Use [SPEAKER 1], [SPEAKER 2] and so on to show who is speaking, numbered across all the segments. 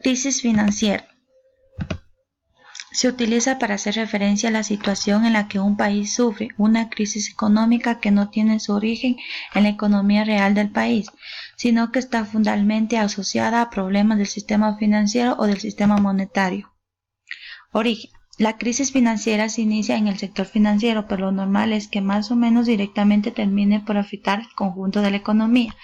[SPEAKER 1] Crisis financiera. Se utiliza para hacer referencia a la situación en la que un país sufre una crisis económica que no tiene su origen en la economía real del país, sino que está fundamentalmente asociada a problemas del sistema financiero o del sistema monetario. Origen. La crisis financiera se inicia en el sector financiero, pero lo normal es que más o menos directamente termine por afectar el conjunto de la economía.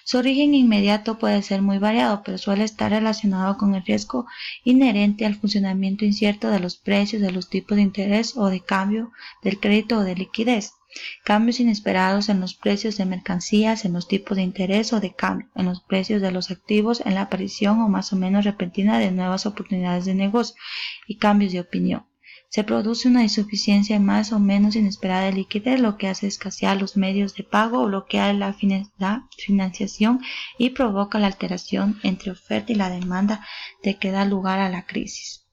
[SPEAKER 1] Su origen inmediato puede ser muy variado, pero suele estar relacionado con el riesgo inherente al funcionamiento incierto de los precios, de los tipos de interés o de cambio del crédito o de liquidez. Cambios inesperados en los precios de mercancías, en los tipos de interés o de cambio, en los precios de los activos, en la aparición o más o menos repentina de nuevas oportunidades de negocio y cambios de opinión. Se produce una insuficiencia más o menos inesperada de liquidez, lo que hace escasear los medios de pago, bloquea la financiación y provoca la alteración entre oferta y la demanda de que da lugar a la crisis.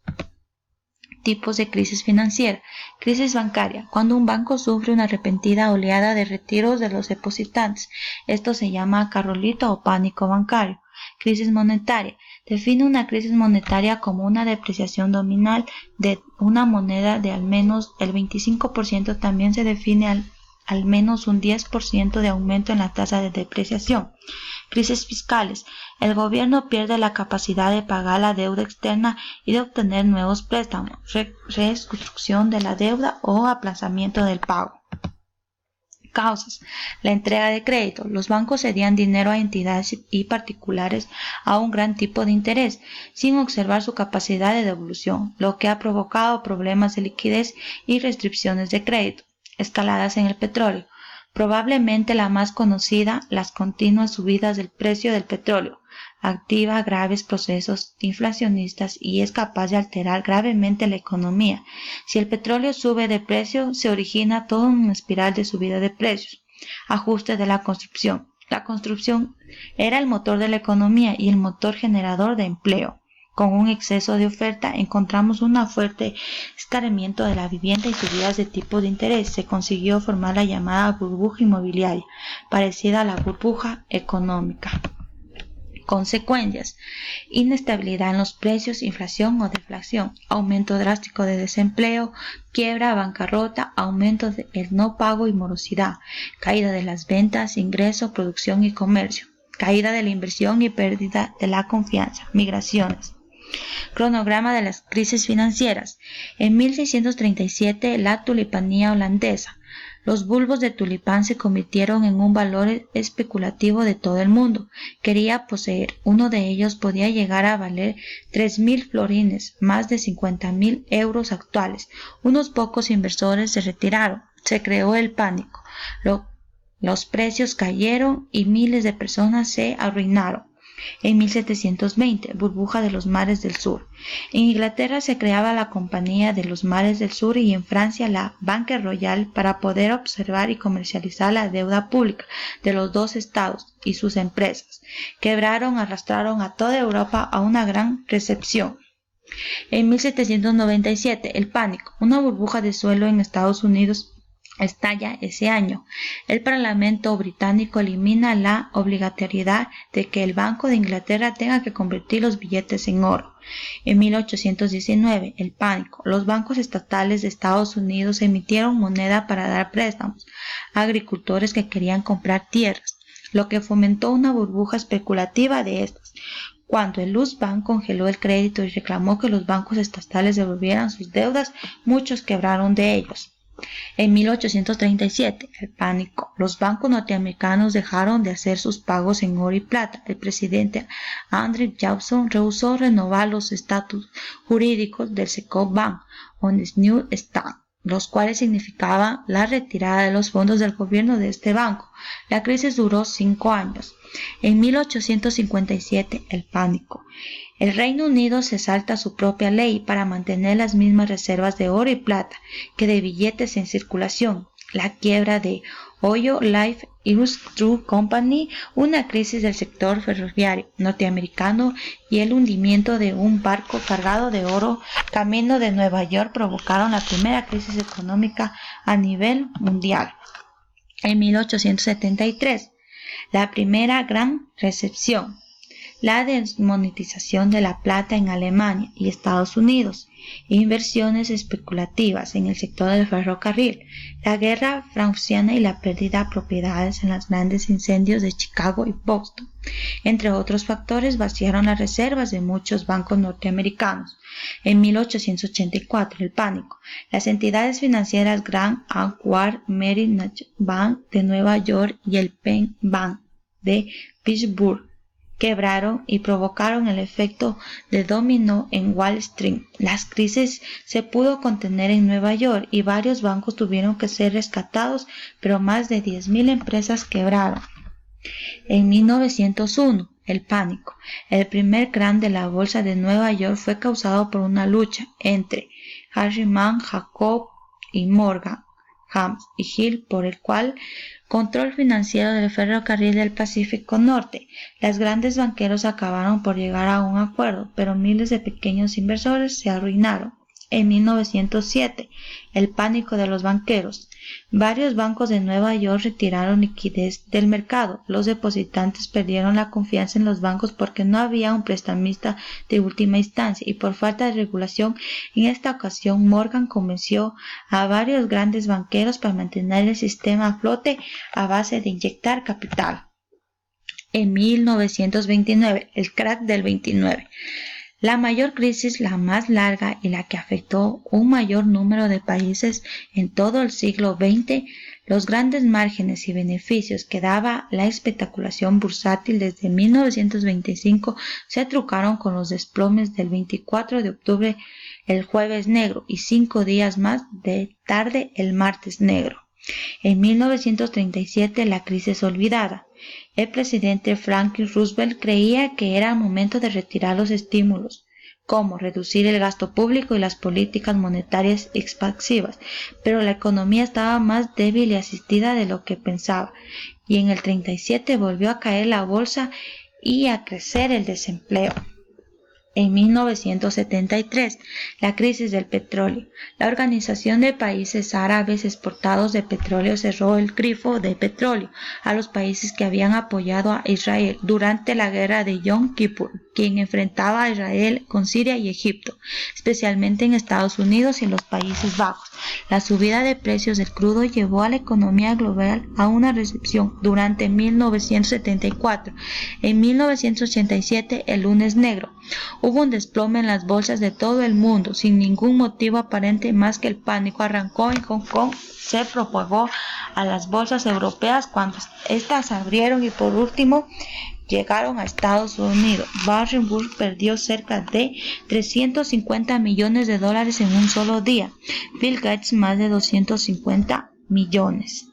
[SPEAKER 1] Tipos de crisis financiera. Crisis bancaria. Cuando un banco sufre una repentina oleada de retiros de los depositantes. Esto se llama carrolito o pánico bancario. Crisis monetaria. Define una crisis monetaria como una depreciación nominal de una moneda de al menos el 25%. También se define al menos un 10% de aumento en la tasa de depreciación. Crisis fiscales. El gobierno pierde la capacidad de pagar la deuda externa y de obtener nuevos préstamos, reestructuración de la deuda o aplazamiento del pago. Causas. La entrega de crédito. Los bancos cedían dinero a entidades y particulares a un gran tipo de interés, sin observar su capacidad de devolución, lo que ha provocado problemas de liquidez y restricciones de crédito. Escaladas en el petróleo. Probablemente la más conocida, las continuas subidas del precio del petróleo, activa graves procesos inflacionistas y es capaz de alterar gravemente la economía. Si el petróleo sube de precio, se origina toda una espiral de subida de precios. Ajuste de la construcción. La construcción era el motor de la economía y el motor generador de empleo. Con un exceso de oferta encontramos un fuerte escarecimiento de la vivienda y subidas de tipo de interés. Se consiguió formar la llamada burbuja inmobiliaria, parecida a la burbuja económica. Consecuencias. Inestabilidad en los precios, inflación o deflación, aumento drástico de desempleo, quiebra, bancarrota, aumento del no pago y morosidad, caída de las ventas, ingreso, producción y comercio, caída de la inversión y pérdida de la confianza, migraciones. Cronograma de las crisis financieras. En 1637, la tulipanía holandesa. Los bulbos de tulipán se convirtieron en un valor especulativo de todo el mundo. Quería poseer. Uno de ellos podía llegar a valer 3.000 florines, más de 50.000 euros actuales. Unos pocos inversores se retiraron. Se creó el pánico. Los precios cayeron y miles de personas se arruinaron. En 1720, burbuja de los mares del sur. En Inglaterra se creaba la Compañía de los Mares del Sur y en Francia la Banque Royale para poder observar y comercializar la deuda pública de los dos estados y sus empresas. Quebraron, arrastraron a toda Europa a una gran recesión. En 1797, el pánico, una burbuja de suelo en Estados Unidos estalla ese año. El Parlamento británico elimina la obligatoriedad de que el Banco de Inglaterra tenga que convertir los billetes en oro. En 1819, el pánico. Los bancos estatales de Estados Unidos emitieron moneda para dar préstamos a agricultores que querían comprar tierras, lo que fomentó una burbuja especulativa de estas. Cuando el US Bank congeló el crédito y reclamó que los bancos estatales devolvieran sus deudas, muchos quebraron de ellos. En 1837, el pánico. Los bancos norteamericanos dejaron de hacer sus pagos en oro y plata. El presidente Andrew Jackson rehusó renovar los estatus jurídicos del Second Bank on the New Stock, los cuales significaban la retirada de los fondos del gobierno de este banco. La crisis duró 5 años. En 1857, el pánico. El Reino Unido se salta su propia ley para mantener las mismas reservas de oro y plata que de billetes en circulación. La quiebra de Ohio Life Insurance Company, una crisis del sector ferroviario norteamericano y el hundimiento de un barco cargado de oro camino de Nueva York provocaron la primera crisis económica a nivel mundial. En 1873, la primera gran recesión. la desmonetización de la plata en Alemania y Estados Unidos, inversiones especulativas en el sector del ferrocarril, la guerra franco-prusiana y la pérdida de propiedades en los grandes incendios de Chicago y Boston, entre otros factores, vaciaron las reservas de muchos bancos norteamericanos. En 1884, el pánico. Las entidades financieras Grand Anchor Merrill National Bank de Nueva York y el Penn Bank de Pittsburgh quebraron y provocaron el efecto de dominó en Wall Street. Las crisis se pudo contener en Nueva York y varios bancos tuvieron que ser rescatados, pero más de 10.000 empresas quebraron. En 1901, el pánico. El primer crash de la bolsa de Nueva York fue causado por una lucha entre Harriman, Jacob y Morgan, James y Hill por el control financiero del ferrocarril del Pacífico Norte. Los grandes banqueros acabaron por llegar a un acuerdo, pero miles de pequeños inversores se arruinaron. En 1907, el pánico de los banqueros. Varios bancos de Nueva York retiraron liquidez del mercado. Los depositantes perdieron la confianza en los bancos porque no había un prestamista de última instancia y por falta de regulación. En esta ocasión, Morgan convenció a varios grandes banqueros para mantener el sistema a flote a base de inyectar capital. En 1929, el crack del 29. La mayor crisis, la más larga y la que afectó un mayor número de países en todo el siglo XX, los grandes márgenes y beneficios que daba la especulación bursátil desde 1925 se trucaron con los desplomes del 24 de octubre, el jueves negro, y 5 días más de tarde, el martes negro. En 1937, la crisis olvidada. El presidente Franklin Roosevelt creía que era el momento de retirar los estímulos, como reducir el gasto público y las políticas monetarias expansivas, pero la economía estaba más débil y asistida de lo que pensaba, y en el 37 volvió a caer la bolsa y a crecer el desempleo. En 1973, la crisis del petróleo. La Organización de Países Árabes Exportadores de Petróleo cerró el grifo de petróleo a los países que habían apoyado a Israel durante la guerra de Yom Kippur, quien enfrentaba a Israel con Siria y Egipto, especialmente en Estados Unidos y en los Países Bajos. La subida de precios del crudo llevó a la economía global a una recesión durante 1974. En 1987, el lunes negro. Hubo un desplome en las bolsas de todo el mundo sin ningún motivo aparente más que el pánico. Arrancó en Hong Kong, se propagó a las bolsas europeas cuando estas abrieron y por último llegaron a Estados Unidos. Warren Buffett perdió cerca de $350 millones en un solo día. Bill Gates más de 250 millones.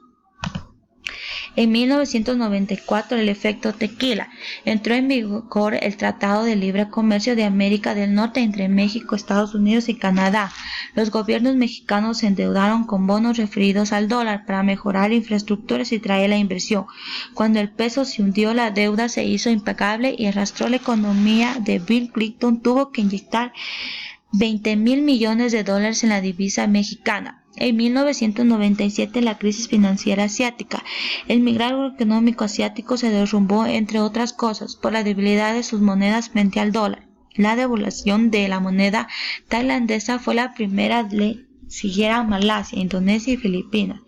[SPEAKER 1] En 1994, el efecto tequila. Entró en vigor el Tratado de Libre Comercio de América del Norte entre México, Estados Unidos y Canadá. Los gobiernos mexicanos se endeudaron con bonos referidos al dólar para mejorar infraestructuras y traer la inversión. Cuando el peso se hundió, la deuda se hizo impagable y arrastró la economía de Bill Clinton. Tuvo que inyectar $20.000 millones en la divisa mexicana. En 1997, la crisis financiera asiática. El milagro económico asiático se derrumbó, entre otras cosas, por la debilidad de sus monedas frente al dólar. La devaluación de la moneda tailandesa fue la primera, le siguieron Malasia, Indonesia y Filipinas.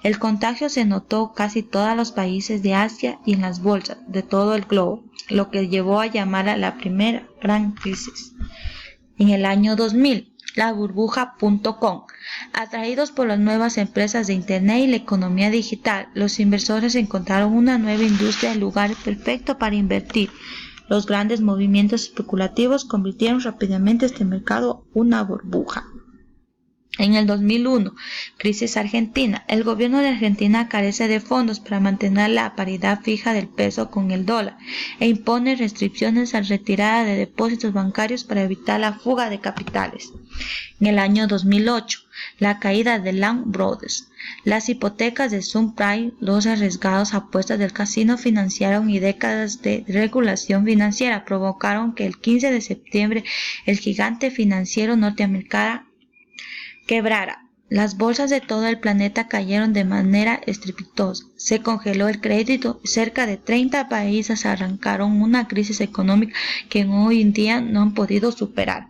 [SPEAKER 1] El contagio se notó casi todos los países de Asia y en las bolsas de todo el globo, lo que llevó a llamar a la primera gran crisis. En el año 2000, la burbuja.com. Atraídos por las nuevas empresas de Internet y la economía digital, los inversores encontraron una nueva industria, el lugar perfecto para invertir. Los grandes movimientos especulativos convirtieron rápidamente este mercado en una burbuja. En el 2001, crisis argentina. El gobierno de Argentina carece de fondos para mantener la paridad fija del peso con el dólar e impone restricciones a la retirada de depósitos bancarios para evitar la fuga de capitales. En el año 2008, la caída de Lehman Brothers. Las hipotecas de subprime, los arriesgados apuestas del casino financiero y décadas de regulación financiera provocaron que el 15 de septiembre el gigante financiero norteamericano quebrara. Las bolsas de todo el planeta cayeron de manera estrepitosa. Se congeló el crédito y cerca de 30 países arrancaron una crisis económica que hoy en día no han podido superar.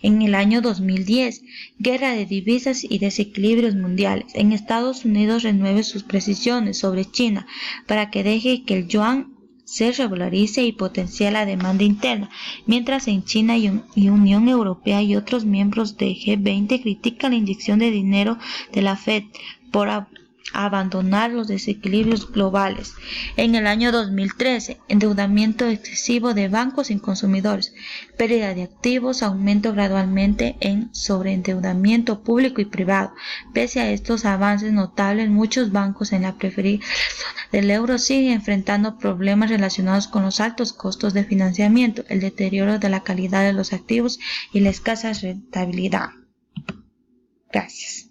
[SPEAKER 1] En el año 2010, guerra de divisas y desequilibrios mundiales. En Estados Unidos renueve sus presiones sobre China para que deje que el yuan se regularice y potencie la demanda interna, mientras en China y Unión Europea y otros miembros de G20 critican la inyección de dinero de la Fed por abandonar los desequilibrios globales. En el año 2013, endeudamiento excesivo de bancos y consumidores, pérdida de activos, aumento gradualmente en sobreendeudamiento público y privado. Pese a estos avances notables, muchos bancos en la preferida del euro siguen enfrentando problemas relacionados con los altos costos de financiamiento, el deterioro de la calidad de los activos y la escasa rentabilidad. Gracias.